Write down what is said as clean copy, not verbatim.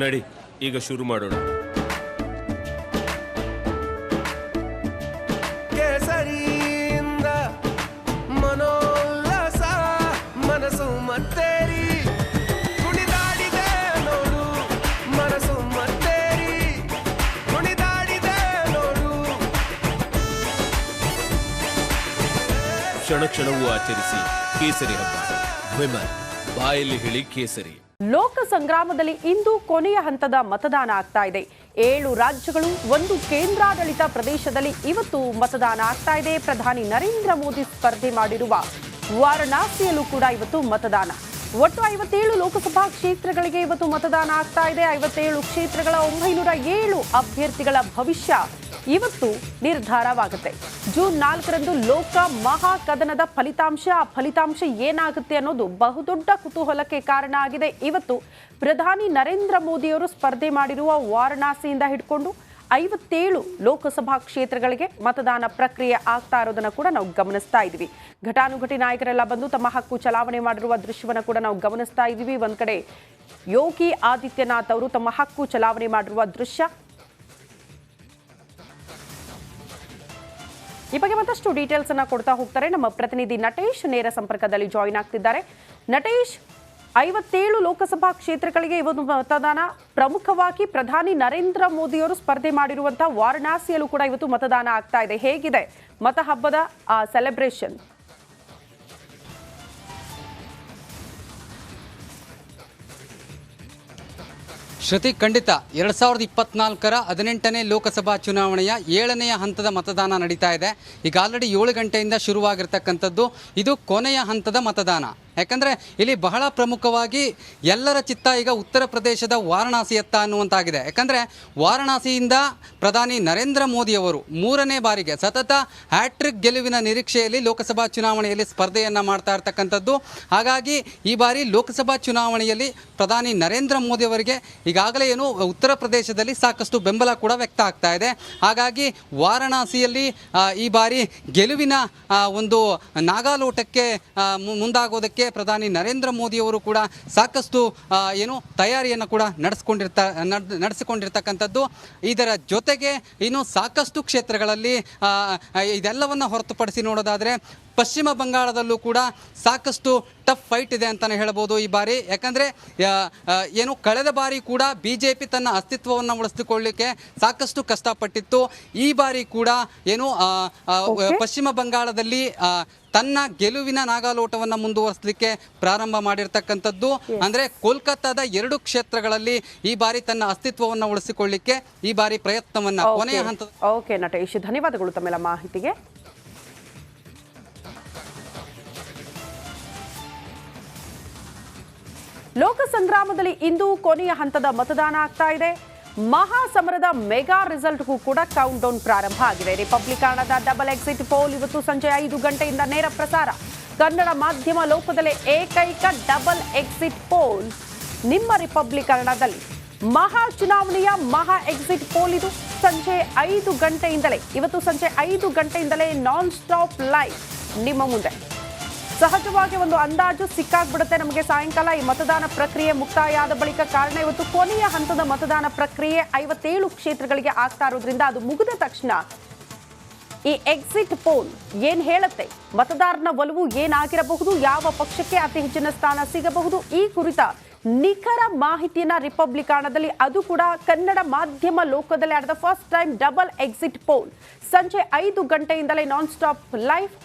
ನಡಿ ಈಗ ಶುರು ಮಾಡೋಣ. ಕೇಸರಿಯಿಂದ ಮನೋಲ್ಲಾಸ ಮನಸ್ಸು ಮತ್ತೇರಿ ಕುಣಿದಾಡಿದೆ ನೋಡು, ಮನಸ್ಸು ಮತ್ತೇರಿ ಕುಣಿದಾಡಿದೆ ನೋಡು. ಕ್ಷಣ ಕ್ಷಣವೂ ಆಚರಿಸಿ ಕೇಸರಿ ಹಬ್ಬ. ವಿಮಲ್ ಬಾಯಲ್ಲಿ ಹೇಳಿ ಕೇಸರಿ. ಲೋಕ ಸಂಗ್ರಾಮದಲ್ಲಿ ಇಂದು ಕೊನೆಯ ಹಂತದ ಮತದಾನ ಆಗ್ತಾ ಇದೆ. 7 ರಾಜ್ಯಗಳು, 1 ಕೇಂದ್ರಾಡಳಿತ ಪ್ರದೇಶದಲ್ಲಿ ಇವತ್ತು ಮತದಾನ ಆಗ್ತಾ ಇದೆ. ಪ್ರಧಾನಿ ನರೇಂದ್ರ ಮೋದಿ ಸ್ಪರ್ಧೆ ಮಾಡಿರುವ ವಾರಣಾಸಿಯಲ್ಲೂ ಕೂಡ ಇವತ್ತು ಮತದಾನ. ಒಟ್ಟು 57 ಲೋಕಸಭಾ ಕ್ಷೇತ್ರಗಳಿಗೆ ಇವತ್ತು ಮತದಾನ ಆಗ್ತಾ ಇದೆ. 57 ಕ್ಷೇತ್ರಗಳ 907 ಅಭ್ಯರ್ಥಿಗಳ ಭವಿಷ್ಯ ಇವತ್ತು ನಿರ್ಧಾರವಾಗುತ್ತೆ. ಜೂನ್ 4ರಂದು ಲೋಕ ಮಹಾಕದನದ ಫಲಿತಾಂಶ. ಆ ಫಲಿತಾಂಶ ಏನಾಗುತ್ತೆ ಅನ್ನೋದು ಬಹುದೊಡ್ಡ ಕುತೂಹಲಕ್ಕೆ ಕಾರಣ ಆಗಿದೆ. ಇವತ್ತು ಪ್ರಧಾನಿ ನರೇಂದ್ರ ಮೋದಿಯವರು ಸ್ಪರ್ಧೆ ಮಾಡಿರುವ ವಾರಣಾಸಿಯಿಂದ ಹಿಡ್ಕೊಂಡು 57 ಲೋಕಸಭಾ ಕ್ಷೇತ್ರಗಳಿಗೆ ಮತದಾನ ಪ್ರಕ್ರಿಯೆ ಆಗ್ತಾ ಇರೋದನ್ನ ಕೂಡ ನಾವು ಗಮನಿಸ್ತಾ ಇದ್ದೀವಿ. ಘಟಾನುಘಟಿ ನಾಯಕರೆಲ್ಲ ಬಂದು ತಮ್ಮ ಹಕ್ಕು ಚಲಾವಣೆ ಮಾಡಿರುವ ದೃಶ್ಯವನ್ನು ಕೂಡ ನಾವು ಗಮನಿಸ್ತಾ ಇದ್ದೀವಿ. ಒಂದ್ ಕಡೆ ಯೋಗಿ ಆದಿತ್ಯನಾಥ್ ಅವರು ತಮ್ಮ ಹಕ್ಕು ಚಲಾವಣೆ ಮಾಡಿರುವ ದೃಶ್ಯ. ಈ ಬಗ್ಗೆ ಮತ್ತಷ್ಟು ಡೀಟೇಲ್ಸ್ ಅನ್ನ ಕೊಡ್ತಾ ಹೋಗ್ತಾರೆ ನಮ್ಮ ಪ್ರತಿನಿಧಿ ನಟೇಶ್. ನೇರ ಸಂಪರ್ಕದಲ್ಲಿ ಜಾಯಿನ್ ಆಗ್ತಿದ್ದಾರೆ. ನಟೇಶ್, 57 ಲೋಕಸಭಾ ಕ್ಷೇತ್ರಗಳಿಗೆ ಇವತ್ತು ಮತದಾನ. ಪ್ರಮುಖವಾಗಿ ಪ್ರಧಾನಿ ನರೇಂದ್ರ ಮೋದಿಯವರು ಸ್ಪರ್ಧೆ ಮಾಡಿರುವಂತಹ ವಾರಣಾಸಿಯಲ್ಲೂ ಕೂಡ ಇವತ್ತು ಮತದಾನ ಆಗ್ತಾ ಇದೆ. ಹೇಗಿದೆ ಮತ ಹಬ್ಬದ ಸೆಲೆಬ್ರೇಷನ್? ಶ್ರುತಿ, ಖಂಡಿತ 2024ರ 18ನೇ ಲೋಕಸಭಾ ಚುನಾವಣೆಯ 7ನೇ ಹಂತದ ಮತದಾನ ನಡೀತಾ ಇದೆ. ಈಗ ಆಲ್ರೆಡಿ 7 ಗಂಟೆಯಿಂದ ಶುರುವಾಗಿರ್ತಕ್ಕಂಥದ್ದು ಇದು ಕೊನೆಯ ಹಂತದ ಮತದಾನ. ಯಾಕಂದರೆ ಇಲ್ಲಿ ಬಹಳ ಪ್ರಮುಖವಾಗಿ ಎಲ್ಲರ ಚಿತ್ತ ಈಗ ಉತ್ತರ ಪ್ರದೇಶದ ವಾರಣಾಸಿಯತ್ತ ಅನ್ನುವಂತಾಗಿದೆ. ಯಾಕಂದರೆ ವಾರಣಾಸಿಯಿಂದ ಪ್ರಧಾನಿ ನರೇಂದ್ರ ಮೋದಿಯವರು 3ನೇ ಬಾರಿಗೆ ಸತತ ಹ್ಯಾಟ್ರಿಕ್ ಗೆಲುವಿನ ನಿರೀಕ್ಷೆಯಲ್ಲಿ ಲೋಕಸಭಾ ಚುನಾವಣೆಯಲ್ಲಿ ಸ್ಪರ್ಧೆಯನ್ನು ಮಾಡ್ತಾ ಇರ್ತಕ್ಕಂಥದ್ದು. ಹಾಗಾಗಿ ಈ ಬಾರಿ ಲೋಕಸಭಾ ಚುನಾವಣೆಯಲ್ಲಿ ಪ್ರಧಾನಿ ನರೇಂದ್ರ ಮೋದಿಯವರಿಗೆ ಈಗಾಗಲೇ ಏನು ಉತ್ತರ ಪ್ರದೇಶದಲ್ಲಿ ಸಾಕಷ್ಟು ಬೆಂಬಲ ಕೂಡ ವ್ಯಕ್ತ ಆಗ್ತಾ ಇದೆ. ಹಾಗಾಗಿ ವಾರಣಾಸಿಯಲ್ಲಿ ಈ ಬಾರಿ ಗೆಲುವಿನ ಒಂದು ನಾಗಾಲೋಟಕ್ಕೆ ಮುಂದಾಗೋದಕ್ಕೆ ಪ್ರಧಾನಿ ನರೇಂದ್ರ ಮೋದಿಯವರು ಕೂಡ ಸಾಕಷ್ಟು ಏನು ತಯಾರಿಯನ್ನು ಕೂಡ ನಡೆಸಿಕೊಂಡಿರ್ತಕ್ಕಂಥದ್ದು. ಇದರ ಜೊತೆಗೆ ಇನ್ನು ಸಾಕಷ್ಟು ಕ್ಷೇತ್ರಗಳಲ್ಲಿ ಇದೆಲ್ಲವನ್ನು ಹೊರತುಪಡಿಸಿ ನೋಡೋದಾದರೆ ಪಶ್ಚಿಮ ಬಂಗಾಳದಲ್ಲೂ ಕೂಡ ಸಾಕಷ್ಟು ಟಫ್ ಫೈಟ್ ಇದೆ ಅಂತಲೇ ಹೇಳ್ಬೋದು ಈ ಬಾರಿ. ಯಾಕಂದರೆ ಏನು ಕಳೆದ ಬಾರಿ ಕೂಡ BJP ತನ್ನ ಅಸ್ತಿತ್ವವನ್ನು ಉಳಿಸಿಕೊಳ್ಳಲಿಕ್ಕೆ ಸಾಕಷ್ಟು ಕಷ್ಟಪಟ್ಟಿತ್ತು. ಈ ಬಾರಿ ಕೂಡ ಏನು ಪಶ್ಚಿಮ ಬಂಗಾಳದಲ್ಲಿ ತನ್ನ ಗೆಲುವಿನ ನಾಗಾಲೋಟವನ್ನು ಮುಂದುವರಿಸಲಿಕ್ಕೆ ಪ್ರಾರಂಭ ಮಾಡಿರ್ತಕ್ಕಂಥದ್ದು. ಅಂದರೆ ಕೋಲ್ಕತ್ತಾದ 2 ಕ್ಷೇತ್ರಗಳಲ್ಲಿ ಈ ಬಾರಿ ತನ್ನ ಅಸ್ತಿತ್ವವನ್ನು ಉಳಿಸಿಕೊಳ್ಳಲಿಕ್ಕೆ ಈ ಬಾರಿ ಪ್ರಯತ್ನವನ್ನು ಕೊನೆಯ ಹಂತ. ಓಕೆ ನಟೇಶ್, ಧನ್ಯವಾದಗಳು ತಮ್ಮೆಲ್ಲ ಮಾಹಿತಿಗೆ. ಲೋಕ ಸಂಗ್ರಾಮದಲ್ಲಿ ಇಂದು ಕೊನೆಯ ಹಂತದ ಮತದಾನ ಆಗ್ತಾ ಇದೆ. ಮಹಾಸಮರದ ಮೆಗಾ ರಿಸಲ್ಟ್ಗೂ ಕೂಡ ಕೌಂಟ್ ಡೌನ್ ಪ್ರಾರಂಭ ಆಗಿದೆ. ರಿಪಬ್ಲಿಕನದ ಡಬಲ್ ಎಕ್ಸಿಟ್ ಪೋಲ್ ಇವತ್ತು ಸಂಜೆ 5 ಗಂಟೆಯಿಂದ ನೇರ ಪ್ರಸಾರ. ಕನ್ನಡ ಮಾಧ್ಯಮ ಲೋಕದಲ್ಲೇ ಏಕೈಕ ಡಬಲ್ ಎಕ್ಸಿಟ್ ಪೋಲ್ ನಿಮ್ಮ ರಿಪಬ್ಲಿಕನದಲ್ಲಿ. ಮಹಾ ಚುನಾವಣೆಯ ಮಹಾ ಎಕ್ಸಿಟ್ ಪೋಲ್ ಇದು. ಸಂಜೆ 5 ಗಂಟೆಯಿಂದಲೇ ಇವತ್ತು ಸಂಜೆ 5 ಗಂಟೆಯಿಂದಲೇ ನಾನ್ ಸ್ಟಾಪ್ ಲೈವ್ ನಿಮ್ಮ ಮುಂದೆ. ಸಹಜವಾಗಿ ಒಂದು ಅಂದಾಜು ಸಿಕ್ಕಾಗ್ಬಿಡುತ್ತೆ ನಮಗೆ ಸಾಯಂಕಾಲ ಈ ಮತದಾನ ಪ್ರಕ್ರಿಯೆ ಮುಕ್ತಾಯ ಆದ ಬಳಿಕ. ಕಾರಣ ಇವತ್ತು ಕೊನೆಯ ಹಂತದ ಮತದಾನ ಪ್ರಕ್ರಿಯೆ 57 ಕ್ಷೇತ್ರಗಳಿಗೆ ಆಗ್ತಾ ಇರೋದ್ರಿಂದ ಅದು ಮುಗಿದ ತಕ್ಷಣ ಈ ಎಕ್ಸಿಟ್ ಪೋಲ್ ಏನ್ ಹೇಳುತ್ತೆ, ಮತದಾರನ ಒಲವು ಏನಾಗಿರಬಹುದು, ಯಾವ ಪಕ್ಷಕ್ಕೆ ಅತಿ ಹೆಚ್ಚಿನ ಸ್ಥಾನ ಸಿಗಬಹುದು, ಈ ಕುರಿತ ನಿಖರ ಮಾಹಿತಿಯನ್ನ ರಿಪಬ್ಲಿಕನದಲ್ಲಿ, ಅದು ಕೂಡ ಕನ್ನಡ ಮಾಧ್ಯಮ ಲೋಕದಲ್ಲಿ ಆದ first time double exit poll ಸಂಜೆ 5 ಗಂಟೆಯಿಂದಲೇ ನಾನ್ ಸ್ಟಾಪ್ ಲೈವ್